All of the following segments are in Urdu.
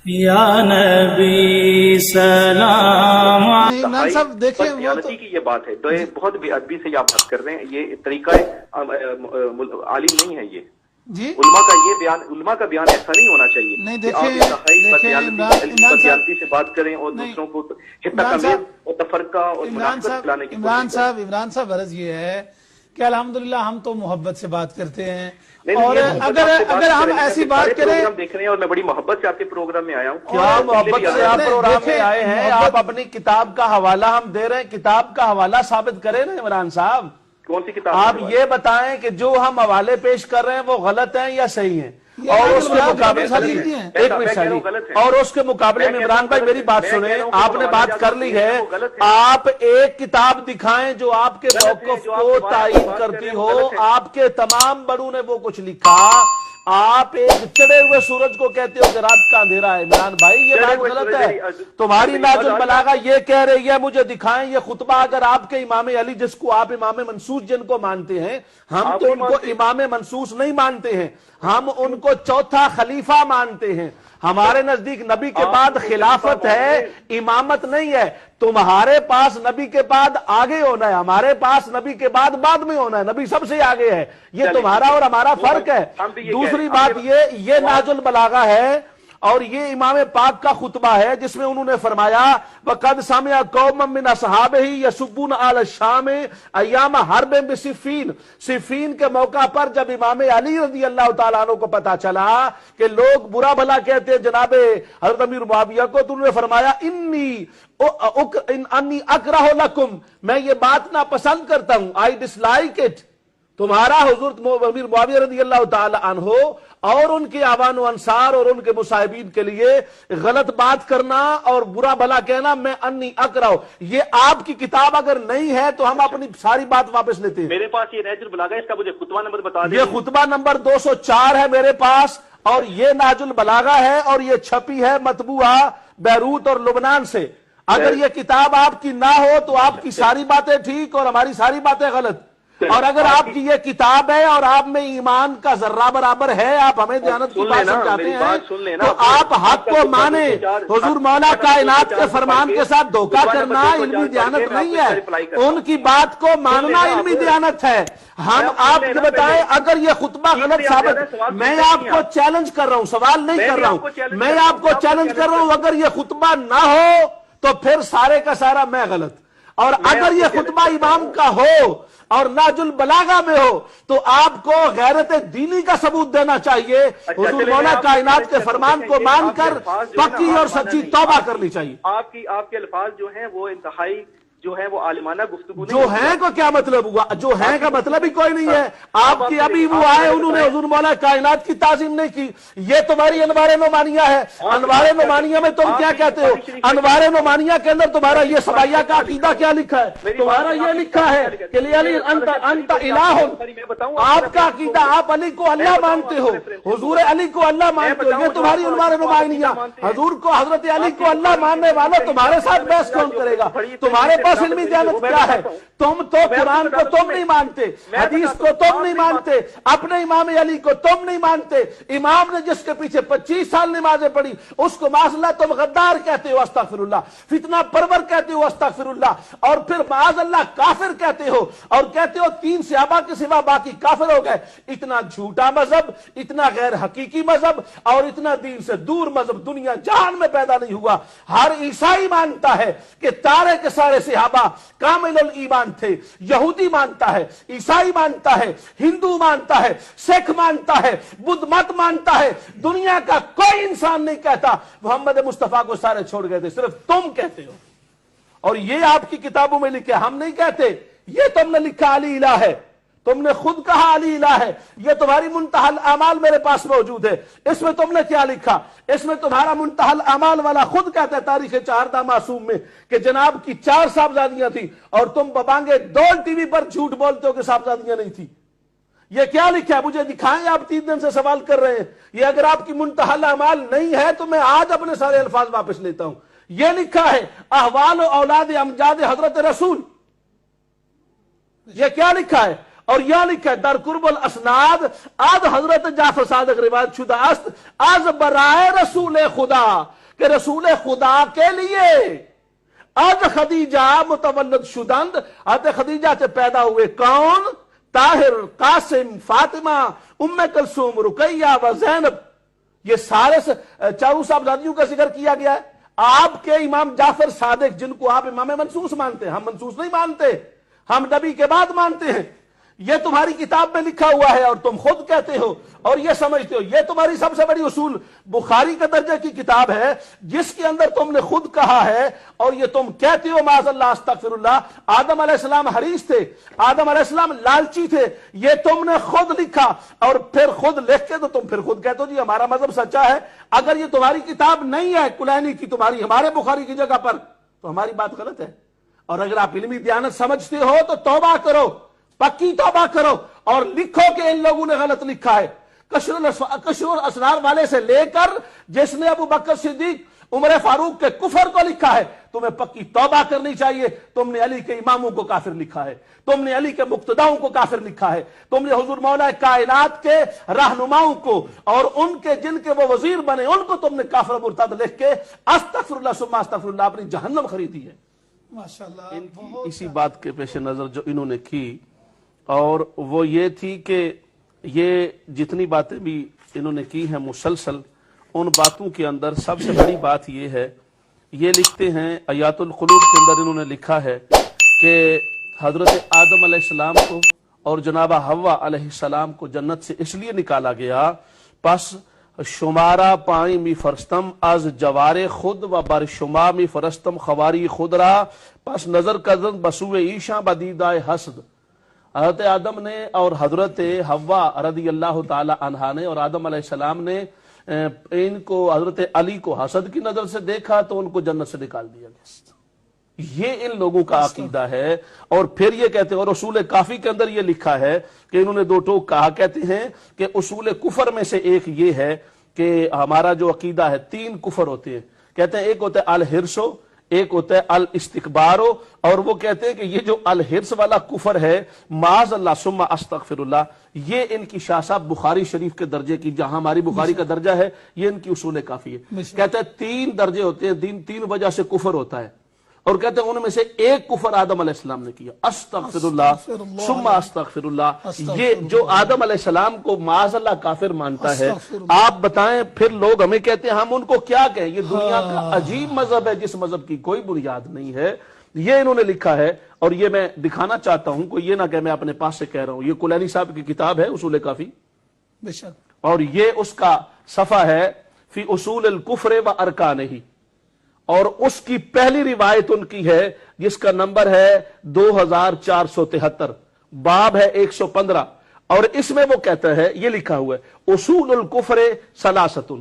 یا نبی سلام۔ عمران صاحب دیکھیں وہ تو کی یہ بات ہے تو یہ بہت بے ادبی سے آپ بات کر رہے ہیں، یہ طریقہ عالم نہیں ہے، یہ جی علماء کا بیان ایسا نہیں ہونا چاہیے نہیں کہ آپ بددیانتی سے بات کریں اور دوسروں کو اور تفرقہ اور منافقت پھیلانے کی عمران صاحب غرض یہ ہے کہ الحمدللہ ہم تو محبت سے بات کرتے ہیں، اور اگر ہم ایسی بات کریں دیکھ رہے ہیں، اور میں بڑی محبت سے آپ کے پروگرام میں آیا ہوں۔ کیا محبت سے آپ پروگرام میں آئے ہیں؟ آپ اپنی کتاب کا حوالہ ہم دے رہے ہیں، کتاب کا حوالہ ثابت کریں نا عمران صاحب۔ کون سی کتاب؟ آپ یہ بتائیں کہ جو ہم حوالے پیش کر رہے ہیں وہ غلط ہیں یا صحیح ہیں، اور اس کے مقابلے ایک منٹ، اور اس کے مقابلے میں عمران بھائی میری بات سنیں، آپ نے بات کر لی ہے، آپ ایک کتاب دکھائیں جو آپ کے موقف کو تائید کرتی ہو۔ آپ کے تمام بڑوں نے وہ کچھ لکھا، آپ ایک چڑھے ہوئے سورج کو کہتے ہو کہ رات کا اندھیرا ہے۔ عمران بھائی یہ بات غلط ہے، تمہاری ناج البلاغہ یہ کہہ رہی ہے، مجھے دکھائیں یہ خطبہ اگر آپ کے امام علی، جس کو آپ امام منصوص جن کو مانتے ہیں، ہم تو ان کو امام منصوص نہیں مانتے ہیں، ہم ان کو چوتھا خلیفہ مانتے ہیں۔ ہمارے نزدیک نبی کے بعد خلافت ہے، امامت نہیں ہے۔ تمہارے پاس نبی کے بعد آگے ہونا ہے، ہمارے پاس نبی کے بعد میں ہونا ہے، نبی سب سے آگے ہے، یہ تمہارا اور ہمارا فرق ہے۔ دوسری بات یہ نہج البلاغہ ہے اور یہ امام پاک کا خطبہ ہے جس میں انہوں نے فرمایا وَقَدْ سَمِعَ قَوْمًا مِّنْ أَصْحَابِهِ يَسُبُّونَ أَهْلَ الشَّامِ أَيَّامَ حَرْبٍ بِصِفِّينَ۔ صفین کے موقع پر جب امام علی رضی اللہ تعالیٰ عنہ کو پتا چلا کہ لوگ برا بھلا کہتے ہیں جناب حضرت امیر معاویہ کو، تو انہوں نے فرمایا انی اکرہ لکم، میں یہ بات ناپسند کرتا ہوں، I dislike it۔ تمہارا حضرت امیر معاویہ رضی اللہ تعالی عنہ اور ان کے اعوان و انصار اور ان کے مصاحبین کے لیے غلط بات کرنا اور برا بھلا کہنا، میں انی اکرہ، یہ آپ کی کتاب اگر نہیں ہے تو ہم اپنی ساری بات واپس لیتے ہیں۔ میرے پاس یہ نہج البلاغہ ہے، اس کا مجھے خطبہ نمبر بتا دیں۔ یہ خطبہ نمبر 204 ہے میرے پاس، اور یہ نہج البلاغہ ہے، اور یہ چھپی ہے مطبوعہ بیروت اور لبنان سے۔ اگر یہ کتاب آپ کی نہ ہو تو آپ کی ساری باتیں ٹھیک اور ہماری ساری باتیں غلط، اور اگر آپ کی یہ کتاب ہے اور آپ میں ایمان کا ذرہ برابر ہے، آپ ہمیں دیانت کی بات سمجھاتے ہیں، تو آپ حق کو مانیں۔ حضور مولا کائنات کے فرمان کے ساتھ دھوکہ کرنا علمی دیانت نہیں ہے، ان کی بات کو ماننا علمی دیانت ہے۔ ہم آپ کو بتائیں اگر یہ خطبہ غلط ثابت، میں آپ کو چیلنج کر رہا ہوں، سوال نہیں کر رہا ہوں، میں آپ کو چیلنج کر رہا ہوں، اگر یہ خطبہ نہ ہو تو پھر سارے کا سارا میں غلط، اور اگر یہ خطبہ امام کا ہو اور نہج البلاغہ میں ہو تو آپ کو غیرت دینی کا ثبوت دینا چاہیے، حضور مولا کائنات کے فرمان کو مان کر پکی اور سچی توبہ کرنی چاہیے۔ آپ کے الفاظ جو ہیں وہ انتہائی جو ہے وہ عالمانہ گفتگو جو ہیں کو کیا مطلب ہوا؟ جو ہیں کا مطلب ہی کوئی نہیں ہے۔ آپ کی ابھی وہ آئے انہوں نے حضور مولا کائنات کی تعظیم نہیں کی، یہ تمہاری انوار نعمانیہ ہے۔ انوار نعمانیہ میں تم کیا کہتے ہو؟ انوار نعمانیہ کے اندر تمہارا یہ سبائیہ کا عقیدہ کیا لکھا ہے؟ تمہارا یہ لکھا ہے کہ علی انت الہ، آپ کا عقیدہ، آپ علی کو اللہ مانتے ہو، حضور علی کو اللہ مانتے ہو، یہ تمہاری انوار نعمانیہ۔ حضور کو، حضرت علی کو اللہ ماننے والا تمہارے ساتھ بحث کون کرے گا؟ تمہارے پاس علمی دیانت کیا ہے؟ تم تو قرآن کو تم نہیں مانتے، حدیث کو تم نہیں مانتے، اپنے امام علی کو تم نہیں مانتے، امام نے جس کے پیچھے 25 سال نمازیں پڑھی اس کو معاذ اللہ تم غدار کہتے ہو، استغفر اللہ، فتنہ پرور کہتے ہو، استغفر اللہ، اور پھر معاذ اللہ کافر کہتے ہو، اور کہتے ہو 3 صحابہ کے سوا باقی کافر ہو گئے۔ اتنا جھوٹا مذہب، اتنا غیر حقیقی مذہب اور اتنا دین سے دور مذہب دنیا جہان میں پیدا نہیں ہوا۔ ہر عیسائی مانتا ہے کہ سارے کے سارے صحابہ کامل الایمان تھے، یہودی مانتا ہے، عیسائی مانتا ہے، ہندو مانتا ہے، سکھ مانتا ہے، بدھ مت مانتا ہے، دنیا کا کوئی انسان نہیں کہتا محمد مصطفیٰ کو سارے چھوڑ گئے تھے، صرف تم کہتے ہو، اور یہ آپ کی کتابوں میں لکھے، ہم نہیں کہتے، یہ تم نے لکھا علی الہ ہے، تم نے خود کہا علی الہ ہے، یہ تمہاری منتہی الاعمال میرے پاس موجود ہے۔ اس میں تم نے کیا لکھا؟ اس میں تمہارا منتہی الاعمال والا خود کہتا ہے تاریخ 4 معصوم میں کہ جناب کی 4 صاحبزادیاں تھیں، اور تم ببانگے ڈول ٹی وی پر جھوٹ بولتے ہو کہ صاحبزادیاں نہیں تھی۔ یہ کیا لکھا ہے؟ مجھے دکھائیں، آپ 3 دن سے سوال کر رہے ہیں۔ یہ اگر آپ کی منتہی الاعمال نہیں ہے تو میں آج اپنے سارے الفاظ واپس لیتا ہوں۔ یہ لکھا ہے احوال و اولاد امجاد حضرت رسول، یہ کیا لکھا ہے؟ اور یہاں لکھا ہے در قرب الاسناد از حضرت جعفر صادق روایت شدہ است از برائے رسول خدا، کہ رسول خدا کے لیے از خدیجہ متولد شدند، حضرت خدیجہ سے پیدا ہوئے کون؟ طاہر، قاسم، فاطمہ، ام کلثوم، رقیہ و زینب، یہ سارے چاروں صاحبزادیوں کا ذکر کیا گیا ہے۔ آپ کے امام جعفر صادق جن کو آپ امام منصوص مانتے ہیں، ہم منصوص نہیں مانتے، ہم نبی کے بعد مانتے ہیں، یہ تمہاری کتاب میں لکھا ہوا ہے اور تم خود کہتے ہو اور یہ سمجھتے ہو، یہ تمہاری سب سے بڑی اصول بخاری کے درجے کی کتاب ہے جس کے اندر تم نے خود کہا ہے اور یہ تم کہتے ہو معاذ اللہ استغفر اللہ آدم علیہ السلام حریص تھے، آدم علیہ السلام لالچی تھے، یہ تم نے خود لکھا اور پھر خود لکھ کے تو تم پھر خود کہتے ہو جی ہمارا مذہب سچا ہے۔ اگر یہ تمہاری کتاب نہیں ہے کلینی کی، تمہاری ہمارے بخاری کی جگہ پر، تو ہماری بات غلط ہے۔ اور اگر آپ علمی دیانت سمجھتے ہو تو توبہ کرو، پکی توبہ کرو اور لکھو کہ ان لوگوں نے غلط لکھا ہے۔ کشر الاسرار والے سے لے کر جس نے ابو بکر صدیق عمر فاروق کے کفر کو لکھا ہے، تمہیں پکی توبہ کرنی چاہیے۔ تم نے علی کے اماموں کو کافر لکھا ہے، تم نے علی کے مقتداؤں کو کافر لکھا ہے، تم نے حضور مولا کائنات کے رہنماؤں کو اور ان کے جن کے وہ وزیر بنے ان کو تم نے کافر مرتد لکھ کے استغفر اللہ ثم استغفر اللہ اپنی جہنم خریدی ہے۔ ماشاءاللہ اسی بات کے پیش نظر جو انہوں نے کی اور وہ یہ تھی کہ یہ جتنی باتیں بھی انہوں نے کی ہیں مسلسل، ان باتوں کے اندر سب سے بڑی بات یہ ہے، یہ لکھتے ہیں آیات القلوب کے اندر انہوں نے لکھا ہے کہ حضرت آدم علیہ السلام کو اور جناب حوا علیہ السلام کو جنت سے اس لیے نکالا گیا پس شمارا پائیں می فرستم از جوار خود و بر شما می فرستم خواری خود را پس نظر کردند بسوء ایشاں بدیدائے حسد۔ حضرت آدم نے اور حضرت حوا رضی اللہ تعالی عنہا نے اور آدم علیہ السلام نے ان کو حضرت علی کو حسد کی نظر سے دیکھا تو ان کو جنت سے نکال دیا گیا۔ یہ ان لوگوں کا عقیدہ ہے۔ اور پھر یہ کہتے ہیں اور اصول کافی کے اندر یہ لکھا ہے کہ انہوں نے دو ٹوک کہا، کہتے ہیں کہ اصول کفر میں سے ایک یہ ہے کہ ہمارا جو عقیدہ ہے تین کفر ہوتے ہیں، کہتے ہیں ایک ہوتا ہے الحرسو، ایک ہوتا ہے الاستکبارو، اور وہ کہتے ہیں کہ یہ جو الحرس والا کفر ہے معاذ اللہ ثم استغفر اللہ، یہ ان کی شاہ صاحب بخاری شریف کے درجے کی، جہاں ہماری بخاری کا درجہ ہے یہ ان کی اصول کافی ہے۔ کہتے ہیں تین درجے ہوتے ہیں، تین وجہ سے کفر ہوتا ہے، اور کہتے ہیں ان میں سے ایک کفر آدم علیہ السلام نے کیا، استغفر اللہ ثم استغفر اللہ۔ یہ جو آدم علیہ السلام کو معاذ اللہ کافر مانتا ہے، آپ بتائیں پھر لوگ ہمیں کہتے ہیں ہم ان کو کیا کہیں؟ یہ دنیا کا عجیب مذہب ہے جس مذہب کی کوئی بنیاد نہیں ہے۔ یہ انہوں نے لکھا ہے اور یہ میں دکھانا چاہتا ہوں، کوئی یہ نہ کہ میں اپنے پاس سے کہہ رہا ہوں، یہ کلینی صاحب کی کتاب ہے اصول کافی، بے شک، اور یہ اس کا صفحہ ہے فی اصول الکفر و ارکانہ، اور اس کی پہلی روایت ان کی ہے جس کا نمبر ہے 2473، باب ہے 115، اور اس میں وہ کہتا ہے یہ لکھا ہوا ہے اصول الکفر ثلاثۃ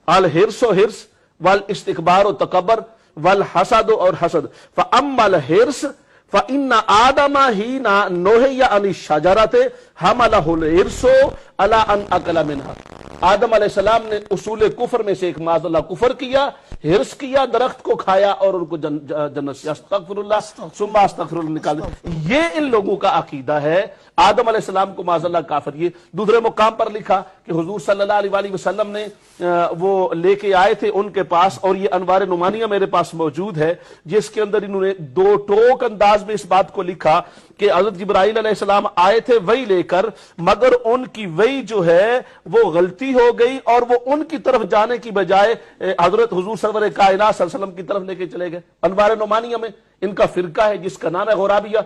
الحرص و حرص والاستکبار و تکبر والحسد اور حسد فاما الحرص فإن آدم حين نهي عن الشجرة حمله الحرص على أن أكل منها۔ آدم علیہ السلام نے اصول کفر میں سے ایک معاذ اللہ کفر کیا، حرص کیا، درخت کو کھایا اور ان کو جنت سے استغفر اللہ ثم استغفر اللہ نکال دیا۔ یہ ان لوگوں کا عقیدہ ہے۔ آدم علیہ السلام کو معاذ اللہ کافر۔ یہ دوسرے مقام پر لکھا کہ حضور صلی اللہ علیہ وسلم نے وہ لے کے آئے تھے ان کے پاس، اور یہ انوار نعمانیہ میرے پاس موجود ہے جس کے اندر انہوں نے دو ٹوک انداز میں اس بات کو لکھا کہ حضرت جبرائیل علیہ السلام آئے تھے وہی لے کر، مگر ان کی وہی جو ہے وہ غلطی ہو گئی اور وہ ان کی طرف جانے کی بجائے حضرت حضور سرور کائنات صلی اللہ علیہ وسلم کی طرف لے کے چلے گئے۔ انوار نعمانیہ میں ان کا فرقہ ہے جس کا نام ہے غرابیہ،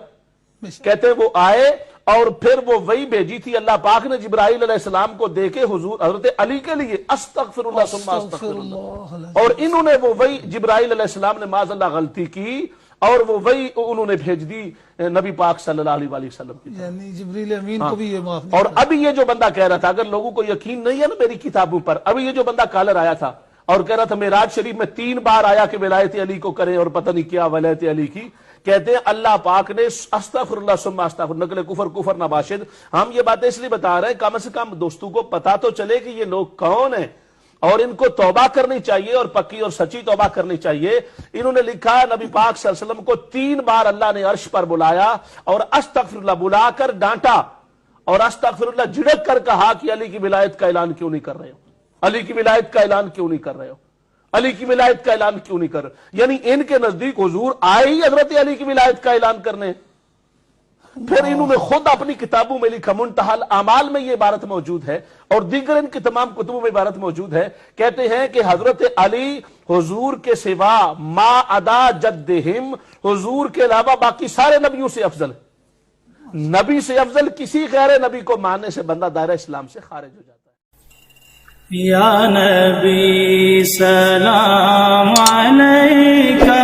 کہتے ہیں وہ آئے اور پھر وہ وہی بھیجی تھی اللہ پاک نے جبرائیل علیہ السلام کو دے کے حضور حضرت علی کے لیے استغفر اللہ ثم استغفر اللہ، اور انہوں نے وہ وہی جبرائیل علیہ السلام نے معاذ اللہ غلطی کی اور وہ وہی انہوں نے بھیج دی نبی پاک صلی اللہ علیہ وسلم کی، یعنی جبریل امین کو بھی یہ معاف نہیں۔ اور ابھی یہ جو بندہ کہہ رہا تھا، اگر لوگوں کو یقین نہیں ہے نا میری کتابوں پر، ابھی یہ جو بندہ کالر آیا تھا اور کہہ رہا تھا معراج شریف میں 3 بار آیا کہ ولایت علی کو کریں اور پتہ نہیں کیا ولایت علی کی، کہتے ہیں اللہ پاک نے استغفر اللہ ثم استغفر نقل کفر نباشد۔ ہم یہ باتیں اس لیے بتا رہے ہیں کم سے کم دوستوں کو پتا تو چلے کہ یہ لوگ کون ہیں۔ اور ان کو توبہ کرنی چاہیے اور پکی اور سچی توبہ کرنی چاہیے. انہوں نے لکھا نبی پاک صلی اللہ علیہ وسلم کو 3 بار اللہ نے عرش پر بلایا اور استغفر اللہ بلا کر ڈانٹا اور استغفر اللہ جھڑک کر کہا کہ علی کی ولایت کا اعلان کیوں نہیں کر رہے ہو, علی کی ولایت کا اعلان کیوں نہیں کر رہے ہو, علی کی ولایت کا اعلان کیوں نہیں کر رہے. یعنی ان کے نزدیک حضور آئے ہی حضرت علی کی ولایت کا اعلان کرنے. پھر انہوں نے خود اپنی کتابوں میں لکھا, منتہی الاعمال میں یہ عبارت موجود ہے اور دیگر ان کی تمام کتبوں میں عبارت موجود ہے. کہتے ہیں کہ حضرت علی حضور کے سوا ما عدا جدہم, حضور کے علاوہ باقی سارے نبیوں سے افضل ہے. نبی سے افضل کسی غیر نبی کو ماننے سے بندہ دائرہ اسلام سے خارج ہو جاتا ہے. یا نبی سلام علیکہ,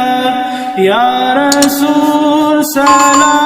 یا رسول سلام